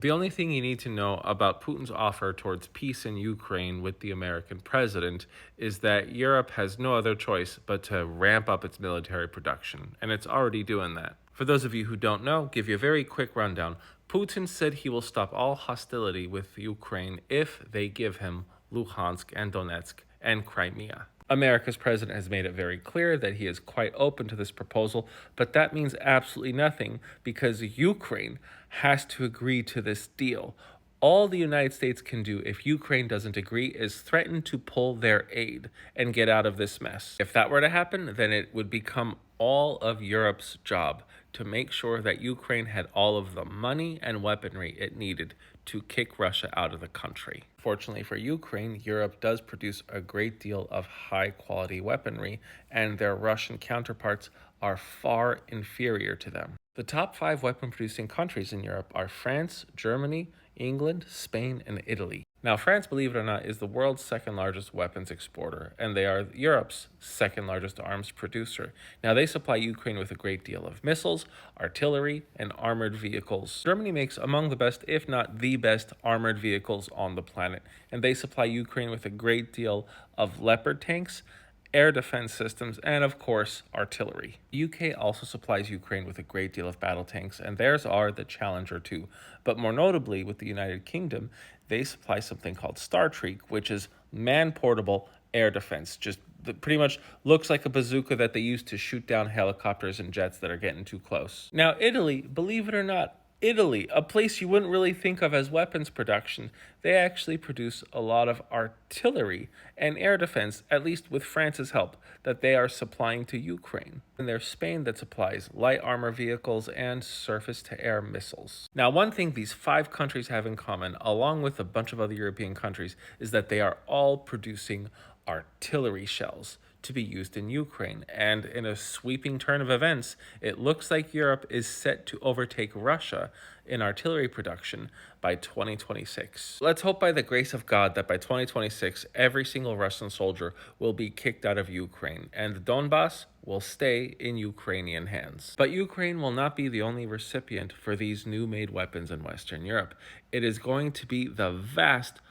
The only thing you need to know about Putin's offer towards peace in Ukraine with the American president is that Europe has no other choice but to ramp up its military production, and it's already doing that. For those of you who don't know, give you a very quick rundown. Putin said he will stop all hostility with Ukraine if they give him Luhansk and Donetsk and Crimea. America's president has made it very clear that he is quite open to this proposal, but that means absolutely nothing because Ukraine has to agree to this deal. All the United States can do if Ukraine doesn't agree is threaten to pull their aid and get out of this mess. If that were to happen, then it would become all of Europe's job to make sure that Ukraine had all of the money and weaponry it needed to kick Russia out of the country. Fortunately for Ukraine, Europe does produce a great deal of high quality weaponry, and their Russian counterparts are far inferior to them. The top 5 weapon producing countries in Europe are France, Germany, England, Spain, and Italy. Now, France, believe it or not, is the world's second largest weapons exporter, and they are Europe's second largest arms producer. Now, they supply Ukraine with a great deal of missiles, artillery, and armored vehicles. Germany makes among the best, if not the best, armored vehicles on the planet, and they supply Ukraine with a great deal of Leopard tanks, air defense systems, and of course, artillery. The UK also supplies Ukraine with a great deal of battle tanks, and theirs are the Challenger 2. But more notably, with the United Kingdom, they supply something called Startreak, which is man-portable air defense. Just pretty much looks like a bazooka that they use to shoot down helicopters and jets that are getting too close. Now, Italy, believe it or not, Italy, a place you wouldn't really think of as weapons production, they actually produce a lot of artillery and air defense, at least with France's help, that they are supplying to Ukraine. And there's Spain that supplies light armor vehicles and surface-to-air missiles. Now, one thing these 5 countries have in common, along with a bunch of other European countries, is that they are all producing artillery shells to be used in Ukraine. And in a sweeping turn of events, it looks like Europe is set to overtake Russia in artillery production by 2026. Let's hope by the grace of God that by 2026, every single Russian soldier will be kicked out of Ukraine and the Donbass will stay in Ukrainian hands. But Ukraine will not be the only recipient for these new made weapons in Western Europe. It is going to be the vast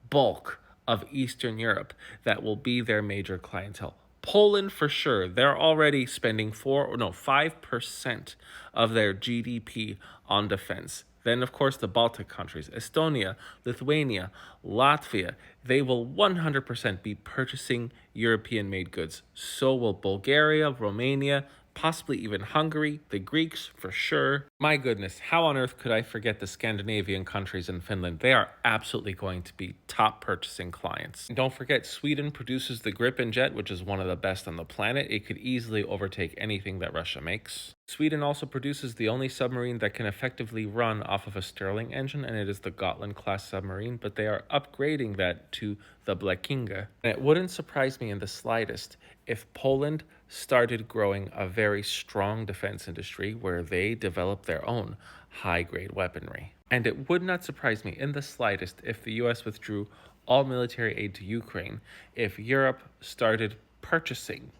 bulk of Eastern Europe that will be their major clientele. Poland, for sure, they're already spending 5% of their GDP on defense. Then, of course, the Baltic countries, Estonia, Lithuania, Latvia, they will 100% be purchasing European-made goods. So will Bulgaria, Romania, possibly even Hungary, the Greeks for sure. My goodness, how on earth could I forget the Scandinavian countries and Finland? They are absolutely going to be top purchasing clients. And don't forget, Sweden produces the Gripen jet, which is one of the best on the planet. It could easily overtake anything that Russia makes. Sweden also produces the only submarine that can effectively run off of a Stirling engine, and it is the Gotland-class submarine, but they are upgrading that to the Blekinge. And it wouldn't surprise me in the slightest if Poland started growing a very strong defense industry where they develop their own high-grade weaponry. And it would not surprise me in the slightest if the US withdrew all military aid to Ukraine, if Europe started purchasing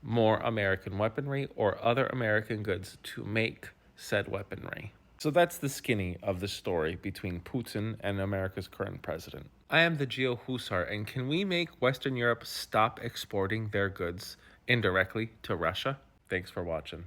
more American weaponry or other American goods to make said weaponry. So that's the skinny of the story between Putin and America's current president. I am the Geo Husar, and can we make Western Europe stop exporting their goods indirectly to Russia? Thanks for watching.